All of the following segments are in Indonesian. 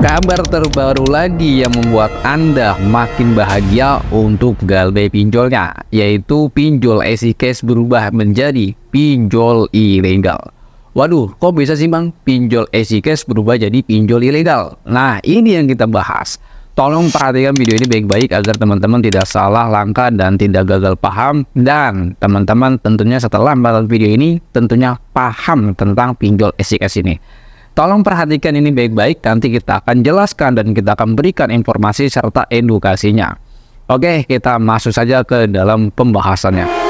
Kabar terbaru lagi yang membuat Anda makin bahagia untuk galbay pinjolnya, yaitu pinjol EasyCash berubah menjadi pinjol ilegal. Waduh, kok bisa sih bang? Pinjol EasyCash berubah jadi pinjol ilegal. Nah, ini yang kita bahas. Tolong perhatikan video ini baik-baik agar teman-teman tidak salah langkah dan tidak gagal paham. Dan teman-teman tentunya setelah menonton video ini tentunya paham tentang pinjol EasyCash ini. Tolong perhatikan ini baik-baik, nanti kita akan jelaskan dan kita akan berikan informasi serta edukasinya. Oke, kita masuk saja ke dalam pembahasannya.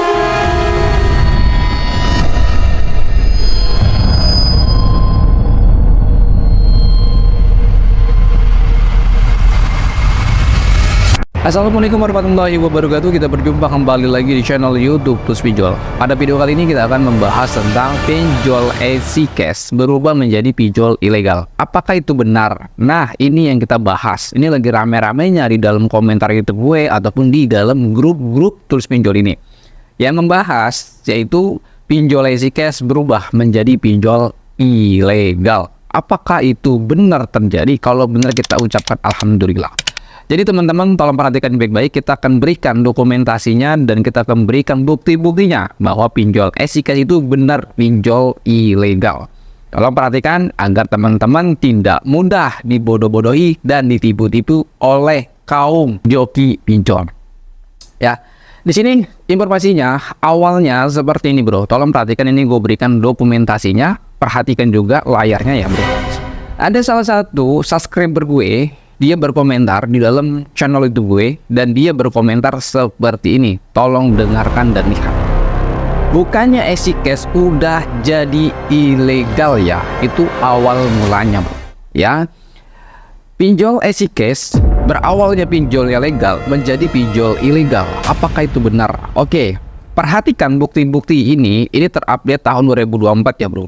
Assalamualaikum warahmatullahi wabarakatuh. Kita berjumpa kembali lagi di channel YouTube Plus Pinjol. Pada video kali ini kita akan membahas tentang pinjol EasyCash berubah menjadi pinjol ilegal. Apakah itu benar? Nah, ini yang kita bahas. Ini lagi rame-ramenya di dalam komentar YouTube gue ataupun di dalam grup-grup Plus Pinjol ini. Yang membahas yaitu pinjol EasyCash berubah menjadi pinjol ilegal. Apakah itu benar terjadi? Kalau benar kita ucapkan alhamdulillah. Jadi teman-teman tolong perhatikan baik-baik, kita akan berikan dokumentasinya dan kita akan berikan bukti-buktinya bahwa pinjol EasyCash itu benar pinjol ilegal. Tolong perhatikan agar teman-teman tidak mudah dibodoh-bodohi dan ditipu-tipu oleh kaum joki pinjol. Ya, di sini informasinya awalnya seperti ini bro. Tolong perhatikan, ini gue berikan dokumentasinya. Perhatikan juga layarnya ya bro. Ada salah satu subscriber gue, dia berkomentar di dalam channel itu gue, dan dia berkomentar seperti ini. Tolong dengarkan dan lihat. Bukannya EasyCash udah jadi ilegal ya? Itu awal mulanya bro. Ya, pinjol EasyCash berawalnya pinjol ilegal menjadi pinjol ilegal. Apakah itu benar? Oke, perhatikan bukti-bukti ini terupdate tahun 2024 ya bro.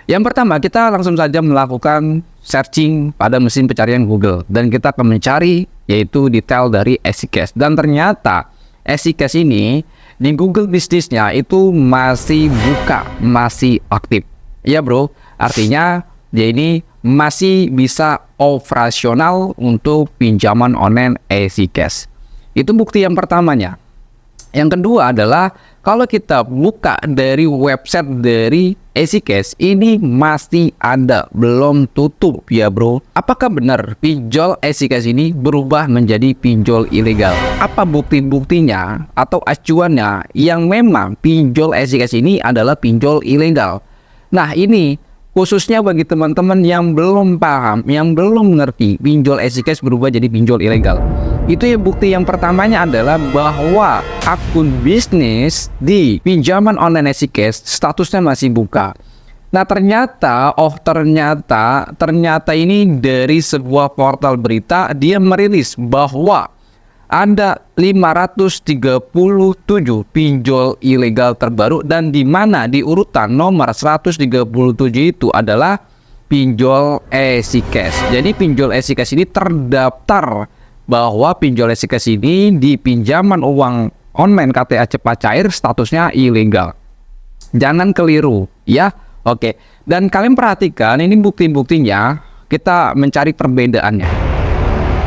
Yang pertama, kita langsung saja melakukan searching pada mesin pencarian Google dan kita akan mencari yaitu detail dari EasyCash, dan ternyata EasyCash ini di Google bisnisnya itu masih buka, masih aktif ya bro. Artinya dia ini masih bisa operasional untuk pinjaman online EasyCash. Itu bukti yang pertamanya. Yang kedua adalah kalau kita buka dari website dari EasyCash, ini masih ada, belum tutup ya bro. Apakah benar pinjol EasyCash ini berubah menjadi pinjol ilegal? Apa bukti-buktinya atau acuannya yang memang pinjol EasyCash ini adalah pinjol ilegal? Nah, ini khususnya bagi teman-teman yang belum paham, yang belum mengerti pinjol EasyCash berubah jadi pinjol ilegal. Itu ya, bukti yang pertamanya adalah bahwa akun bisnis di pinjaman online EasyCash statusnya masih buka. Nah, ternyata ini dari sebuah portal berita, dia merilis bahwa ada 537 pinjol ilegal terbaru, dan di mana di urutan nomor 137 itu adalah pinjol EasyCash. Jadi pinjol EasyCash ini terdaftar bahwa pinjol EasyCash ini di pinjaman uang online KTA cepat cair statusnya ilegal. Jangan keliru ya. Oke, dan kalian perhatikan ini bukti-buktinya, kita mencari perbedaannya.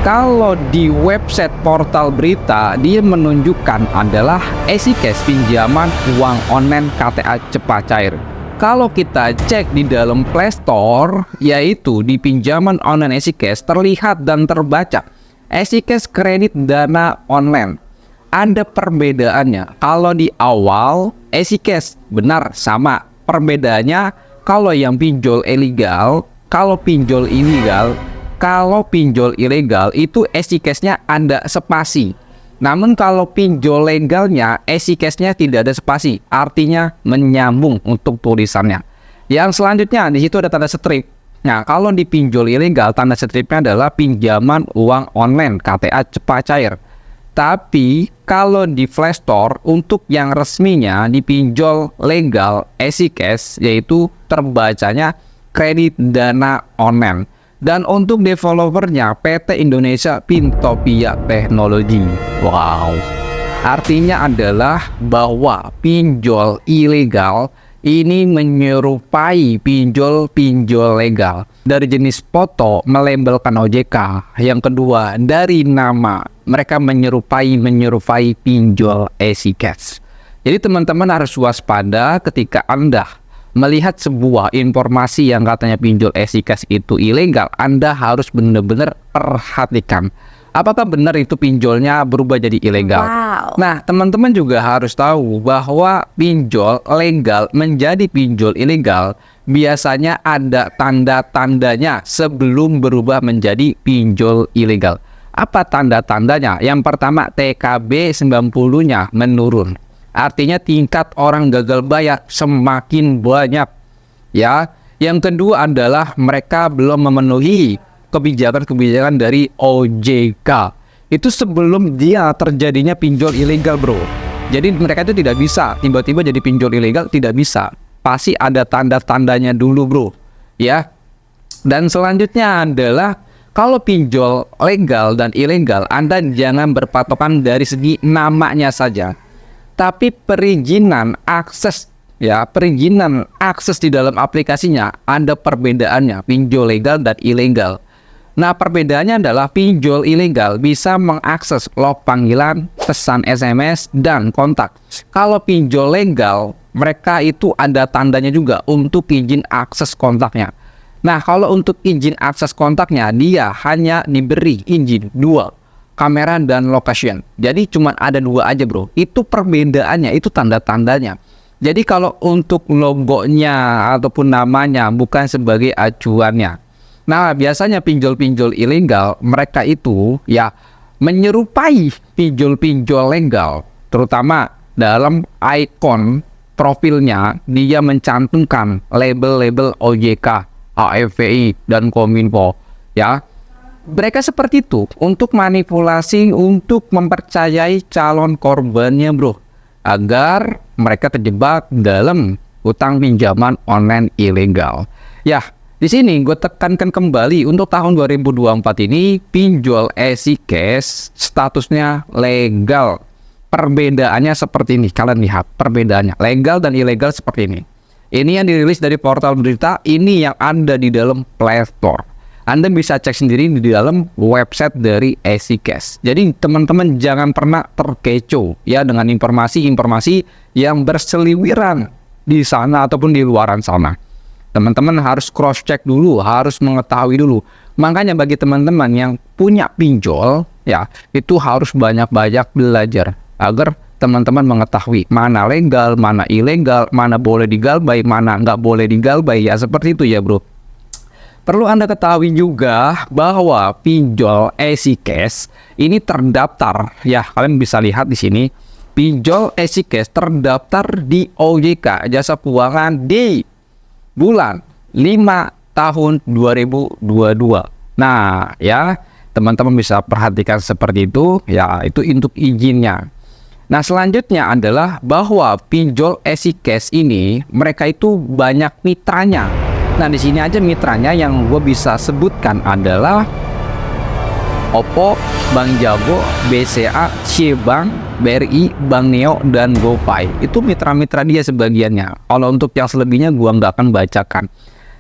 Kalau di website portal berita, dia menunjukkan adalah EasyCash pinjaman uang online KTA cepat cair. Kalau kita cek di dalam Play Store, yaitu di pinjaman online EasyCash, terlihat dan terbaca EasyCash kredit dana online. Ada perbedaannya. Kalau di awal EasyCash benar sama. Perbedaannya kalau yang pinjol ilegal, kalau pinjol ilegal itu EasyCash-nya ada spasi. Namun kalau pinjol legalnya EasyCash-nya tidak ada spasi, artinya menyambung untuk tulisannya. Yang selanjutnya di situ ada tanda strip. Nah, kalau di pinjol ilegal tanda stripnya adalah pinjaman uang online KTA cepat cair. Tapi kalau di Play Store untuk yang resminya di pinjol legal EasyCash, yaitu terbacanya kredit dana online. Dan untuk developernya PT Indonesia Pintopia Teknologi. Wow. Artinya adalah bahwa pinjol ilegal ini menyerupai pinjol-pinjol legal. Dari jenis foto melabelkan OJK. Yang kedua, dari nama mereka menyerupai pinjol EasyCash. Jadi teman-teman harus waspada ketika Anda melihat sebuah informasi yang katanya pinjol EasyCash itu ilegal. Anda harus benar-benar perhatikan apakah benar itu pinjolnya berubah jadi ilegal. Nah, teman-teman juga harus tahu bahwa pinjol legal menjadi pinjol ilegal biasanya ada tanda-tandanya sebelum berubah menjadi pinjol ilegal. Apa tanda-tandanya? Yang pertama, TKB 90-nya menurun. Artinya tingkat orang gagal bayar semakin banyak. Ya. Yang kedua adalah mereka belum memenuhi kebijakan-kebijakan dari OJK. Itu sebelum dia terjadinya pinjol ilegal, bro. Jadi mereka itu tidak bisa tiba-tiba jadi pinjol ilegal, tidak bisa. Pasti ada tanda-tandanya dulu, bro. Ya. Dan selanjutnya adalah kalau pinjol legal dan ilegal, Anda jangan berpatokan dari segi namanya saja, tapi perizinan akses. Ya, perizinan akses di dalam aplikasinya ada perbedaannya pinjol legal dan ilegal. Nah, perbedaannya adalah pinjol ilegal bisa mengakses log panggilan, pesan SMS, dan kontak. Kalau pinjol legal, mereka itu ada tandanya juga untuk izin akses kontaknya. Nah, kalau untuk izin akses kontaknya, dia hanya diberi izin 2, kamera dan location. Jadi cuma ada 2 aja, bro. Itu perbedaannya, itu tanda-tandanya. Jadi kalau untuk logonya ataupun namanya bukan sebagai acuannya. Nah, biasanya pinjol-pinjol ilegal mereka itu ya menyerupai pinjol-pinjol legal, terutama dalam ikon profilnya dia mencantumkan label-label OJK, AFPI dan Kominfo. Ya, mereka seperti itu untuk manipulasi, untuk mempercayai calon korbannya, bro, agar mereka terjebak dalam utang pinjaman online ilegal. Ya. Di sini gue tekankan kembali untuk tahun 2024 ini pinjol EasyCash statusnya legal. Perbedaannya seperti ini, kalian lihat perbedaannya legal dan ilegal seperti ini. Ini yang dirilis dari portal berita, ini yang ada di dalam Play Store. Anda bisa cek sendiri di dalam website dari EasyCash. Jadi teman-teman jangan pernah terkecoh ya dengan informasi-informasi yang berseliweran di sana ataupun di luaran sana. Teman-teman harus cross check dulu, harus mengetahui dulu. Makanya bagi teman-teman yang punya pinjol, ya itu harus banyak-banyak belajar agar teman-teman mengetahui mana legal, mana ilegal, mana boleh digalbay, mana nggak boleh digalbay. Ya seperti itu ya, bro. Perlu Anda ketahui juga bahwa pinjol EasyCash ini terdaftar. Ya, kalian bisa lihat di sini. Pinjol EasyCash terdaftar di OJK Jasa Keuangan di bulan 5 tahun 2022. Nah, ya, teman-teman bisa perhatikan seperti itu, ya, itu untuk izinnya. Nah, selanjutnya adalah bahwa pinjol EasyCash ini mereka itu banyak mitranya. Nah, di sini aja mitranya yang gue bisa sebutkan adalah Oppo, Bank Jago, BCA, Cbank, BRI, Bank Neo, dan GoPay. Itu mitra-mitra dia sebagiannya. Kalau untuk yang selebihnya gua nggak akan bacakan.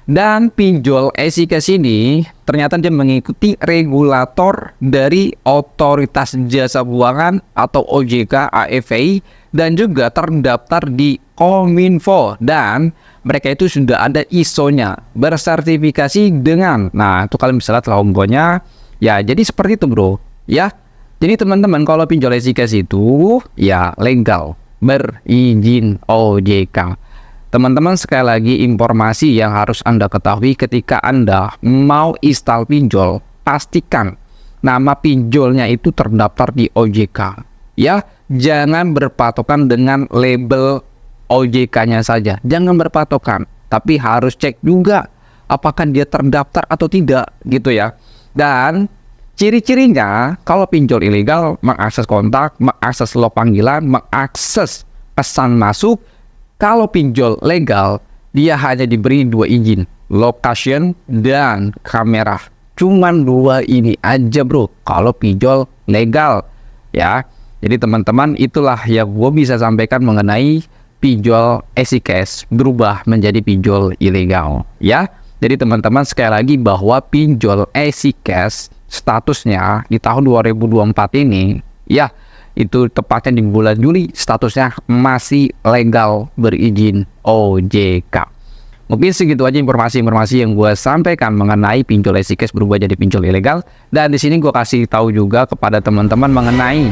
Dan pinjol EasyCash ini ternyata dia mengikuti regulator dari Otoritas Jasa Keuangan atau OJK AFPI dan juga terdaftar di Kominfo, dan mereka itu sudah ada ISO-nya bersertifikasi dengan, nah itu kalian bisa lihat logonya. Ya, jadi seperti itu, bro. Ya, jadi teman-teman kalau pinjol EasyCash itu ya legal, berizin OJK. Teman-teman, sekali lagi informasi yang harus Anda ketahui ketika Anda mau install pinjol, pastikan nama pinjolnya itu terdaftar di OJK. Ya, jangan berpatokan dengan label OJK-nya saja. Jangan berpatokan, tapi harus cek juga apakah dia terdaftar atau tidak, gitu ya. Dan ciri-cirinya kalau pinjol ilegal mengakses kontak, mengakses log panggilan, mengakses pesan masuk. Kalau pinjol legal dia hanya diberi 2 izin, location dan kamera. Cuman 2 ini aja, bro, kalau pinjol legal ya. Jadi teman-teman, itulah yang gue bisa sampaikan mengenai pinjol EasyCash berubah menjadi pinjol ilegal ya. Jadi teman-teman sekali lagi bahwa pinjol EasyCash statusnya di tahun 2024 ini ya, itu tepatnya di bulan Juli statusnya masih legal berizin OJK. Mungkin segitu aja informasi-informasi yang gue sampaikan mengenai pinjol EasyCash berubah jadi pinjol ilegal. Dan di sini gue kasih tahu juga kepada teman-teman mengenai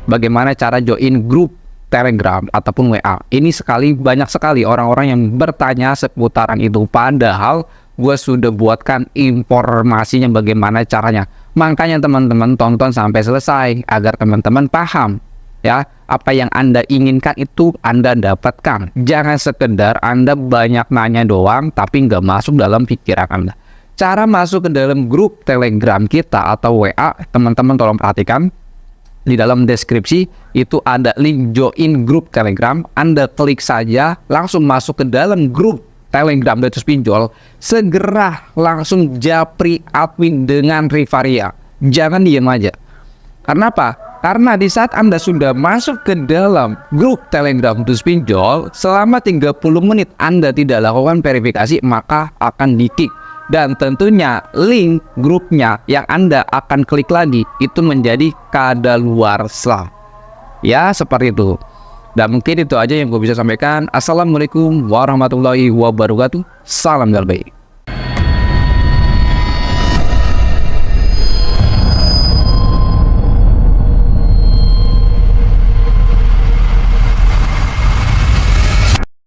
bagaimana cara join grup Telegram ataupun WA. Ini banyak sekali orang-orang yang bertanya seputaran itu, padahal gue sudah buatkan informasinya bagaimana caranya. Makanya teman-teman tonton sampai selesai agar teman-teman paham ya, apa yang Anda inginkan itu Anda dapatkan. Jangan sekedar Anda banyak nanya doang tapi nggak masuk dalam pikiran Anda. Cara masuk ke dalam grup Telegram kita atau WA, teman-teman tolong perhatikan. Di dalam deskripsi itu ada link join grup Telegram. Anda klik saja, langsung masuk ke dalam grup Telegram Datus Pinjol. Segera langsung japri admin dengan Rivaria. Jangan diam aja. Karena apa? Karena di saat Anda sudah masuk ke dalam grup Telegram Datus Pinjol, selama 30 menit Anda tidak lakukan verifikasi, maka akan di-kick. Dan tentunya link grupnya yang Anda akan klik lagi itu menjadi kadaluarsa. Ya, seperti itu. Dan mungkin itu aja yang gue bisa sampaikan. Assalamualaikum warahmatullahi wabarakatuh. Salam galbay.